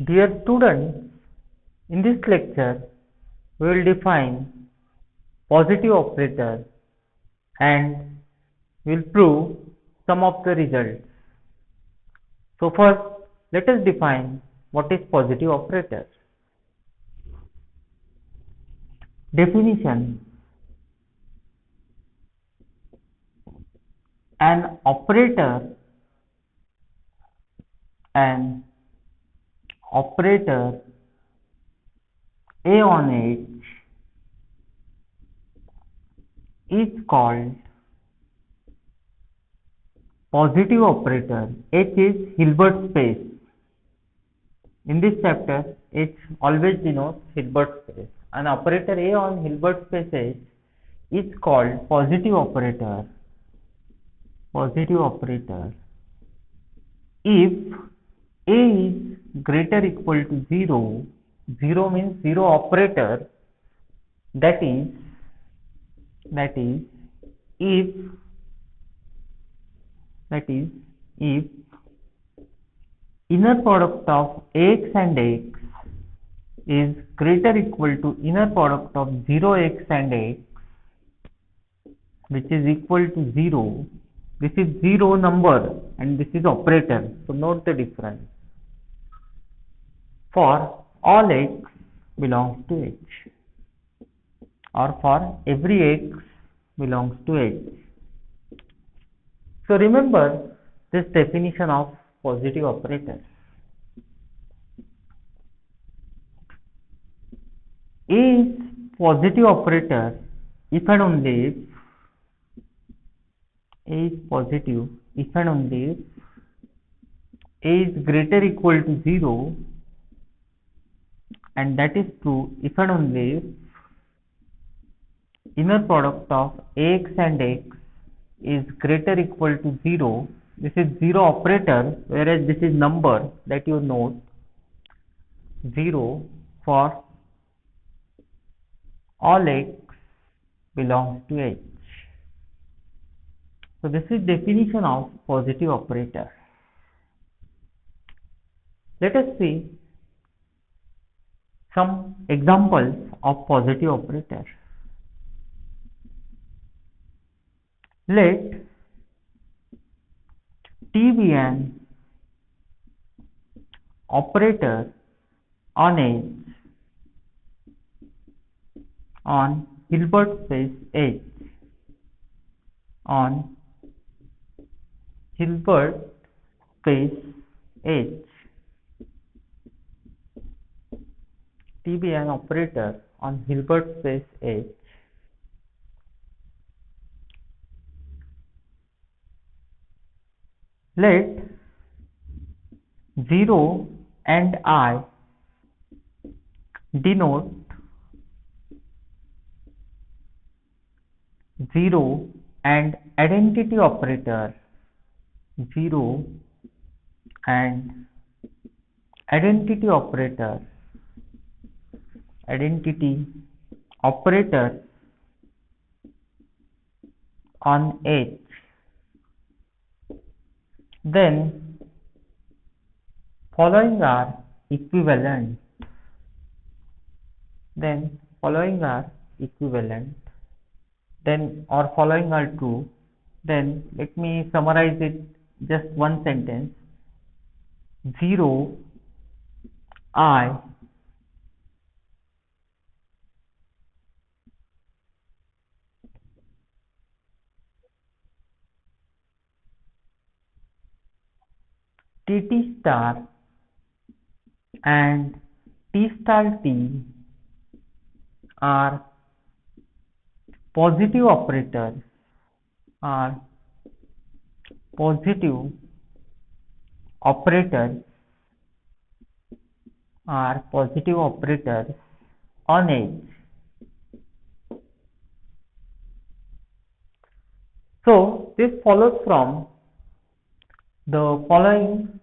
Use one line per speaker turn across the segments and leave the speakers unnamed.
Dear students, in this lecture, we will define positive operator and will prove some of the results. So first, let us define what is positive operator. Definition: an operator an operator A on H is called positive operator. H is Hilbert space. In this chapter, H always denotes Hilbert space. An operator A on Hilbert space H is called positive operator. Positive operator if A is greater or equal to 0, 0 means zero operator, that is if inner product of X and X is greater or equal to inner product of 0x and X, which is equal to 0. This is 0 number and this is operator. So note the difference. For all X belongs to H, or for every X belongs to H. So remember this definition of positive operator. A is positive operator if and only if A is positive if and only if A is greater or equal to 0, and that is true if and only if inner product of X and X is greater or equal to 0. This is 0 operator, whereas this is number that you note 0 for all X belongs to H. So this is definition of positive operator. Let us see some examples of positive operator. Let T be an operator on H on Hilbert space H. On Hilbert space H. T be an operator on Hilbert space H. Let 0 and I denote 0 and identity operator, 0 and identity operator on H. Then following are equivalent. Then following are true. Then let me summarize it just one sentence. 0 I TT star and T star T are positive operators on H. So this follows from the following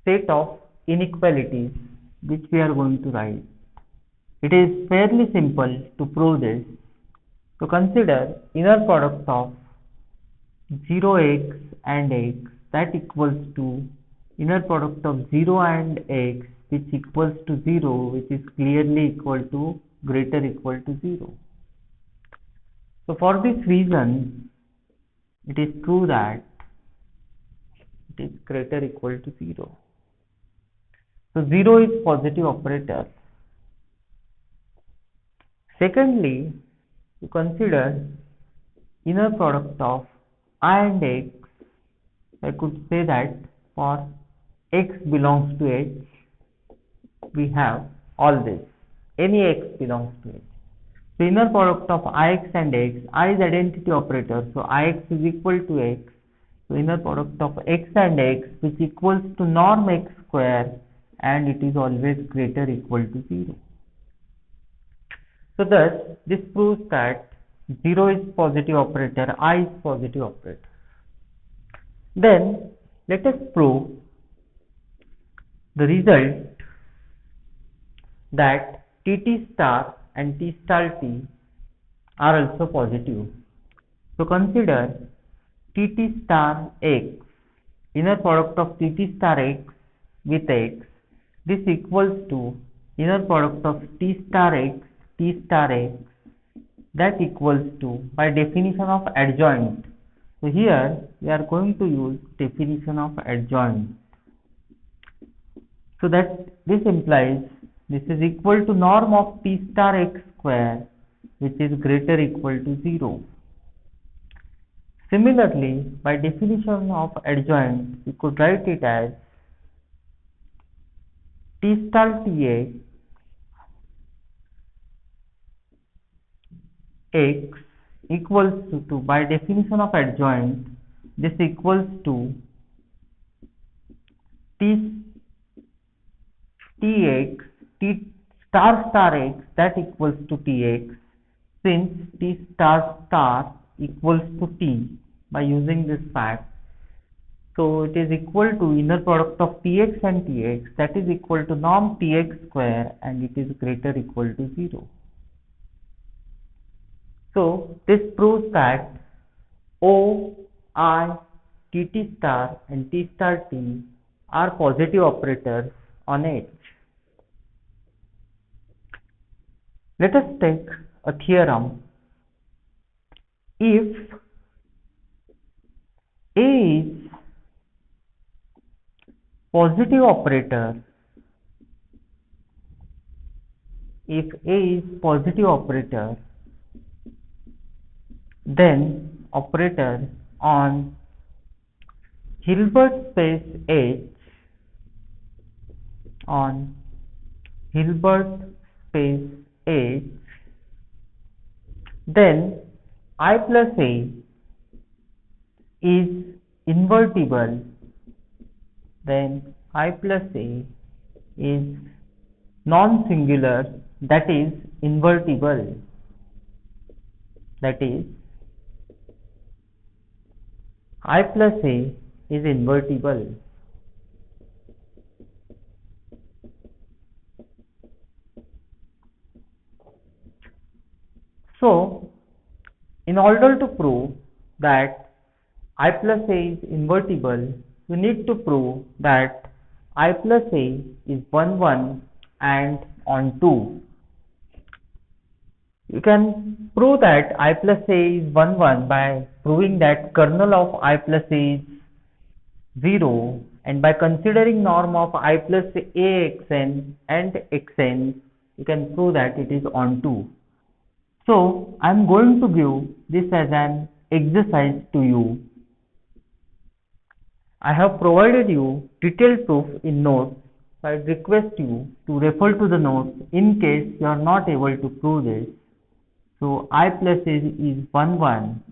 set of inequalities which we are going to write. It is fairly simple to prove this. So consider inner product of 0x and x, that equals to inner product of 0 and x, which equals to 0, which is clearly equal to greater equal to 0. So for this reason, it is true that it is greater equal to 0. So 0 is positive operator. Secondly, you consider inner product of I and x. I could say that for x belongs to H, we have all this. Any x belongs to H. So inner product of Ix and x, I is identity operator. So Ix is equal to x. So inner product of x and x, which equals to norm x square, and it is always greater equal to 0. So thus this proves that 0 is positive operator, I is positive operator. Then let us prove the result that Tt star and T star T are also positive. So consider Tt star x, inner product of Tt star x with x, this equals to inner product of T star x, T star x, that equals to, by definition of adjoint. So here we are going to use definition of adjoint. So that this implies this is equal to norm of T star x square, which is greater equal to 0. Similarly, by definition of adjoint, we could write it as T star Tx x equals to, by definition of adjoint, this equals to Tx, T star x, that equals to Tx, since T star equals to T by using this fact. So it is equal to inner product of Tx and Tx, that is equal to norm Tx square, and it is greater equal to 0. So this proves that O, I, Tt star and T star T are positive operators on H. Let us take a theorem. If A is positive operator, if A is positive operator, then operator on Hilbert space H, on Hilbert space H, then I plus A is invertible, then I plus A is non-singular, that is invertible, that is I plus A is invertible. So, in order to prove that I plus A is invertible, you need to prove that I plus A is 1, 1 and on 2. You can prove that I plus A is 1, 1 by proving that kernel of I plus A is 0, and by considering norm of I plus A xn and xn, you can prove that it is on 2. So I am going to give this as an exercise to you. I have provided you detailed proof in notes. I request you to refer to the notes in case you are not able to prove this. So I plus A is 1, 1,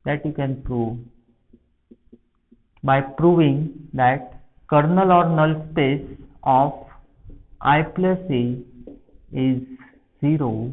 that you can prove by proving that kernel or null space of I plus A is 0,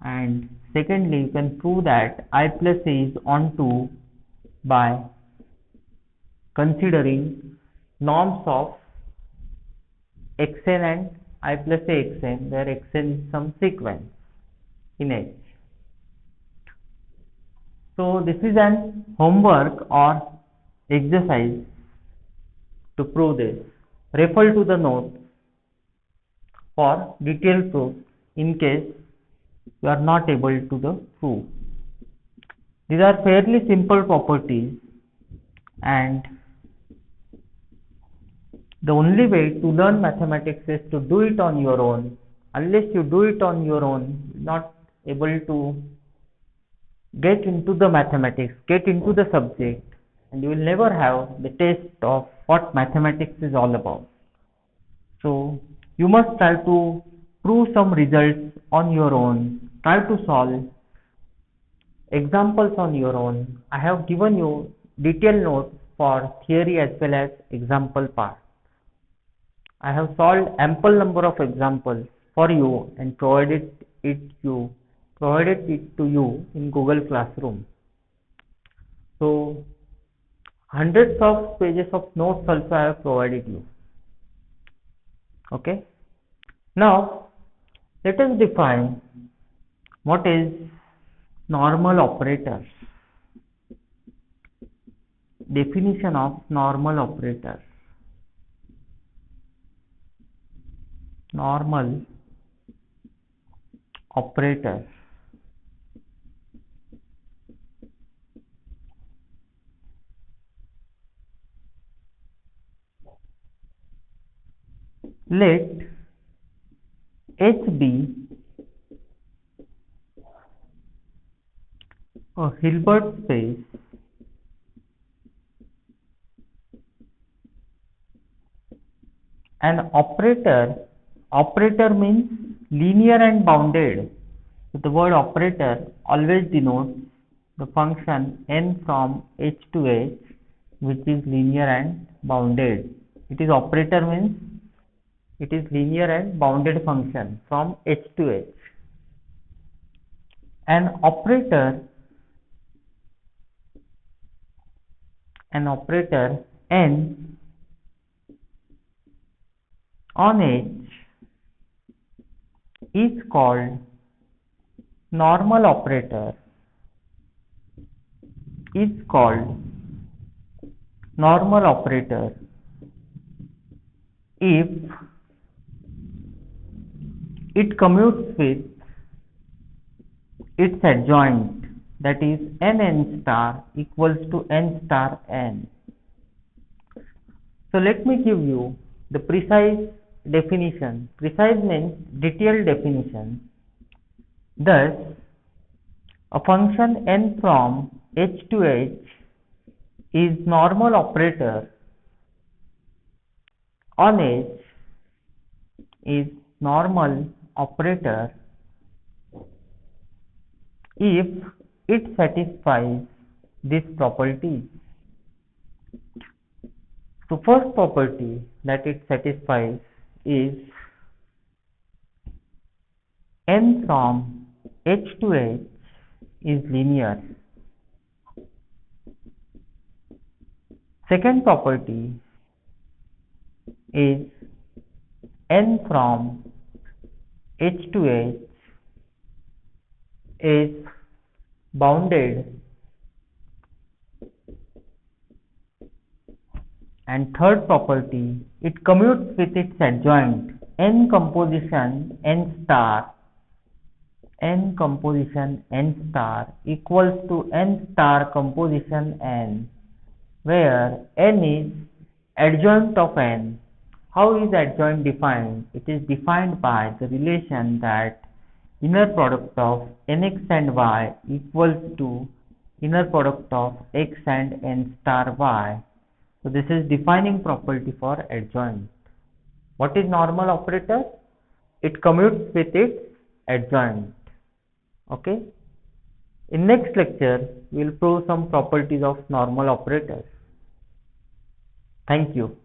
and secondly you can prove that I plus A is on 2 by considering norms of xn and I plus A xn, where xn is some sequence in H. So this is an homework or exercise to prove this. Refer to the notes for detailed proof in case you are not able to prove. These are fairly simple properties, and the only way to learn mathematics is to do it on your own. Unless you do it on your own, you are not able to get into the mathematics, get into the subject, and you will never have the taste of what mathematics is all about. So you must try to prove some results on your own, try to solve examples on your own. I have given you detailed notes for theory as well as example part. I have solved ample number of examples for you and provided it to you in Google Classroom. So hundreds of pages of notes also I have provided you. Okay. Now let us define what is normal operator. Definition of normal operator. Normal operator. Let H be a Hilbert space and operator means linear and bounded. So the word operator always denotes the function n from h to h, which is linear and bounded. It is operator means it is linear and bounded function from h to h. An operator n on h is called normal operator if it commutes with its adjoint, that is n star equals to n star n. So let me give you the precise definition. Precise means detailed definition. Thus, a function n from h to h is normal operator on h if it satisfies this property. So first property that it satisfies is n from h to h is linear. Second property is n from h to h is bounded. And third property, it commutes with its adjoint n composition n star equals to n star composition n, where n is adjoint of n. How is adjoint defined? It is defined by the relation that inner product of nx and y equals to inner product of x and n star y. So this is defining property for adjoint. What is normal operator? It commutes with its adjoint. Okay. In next lecture, we will prove some properties of normal operators. Thank you.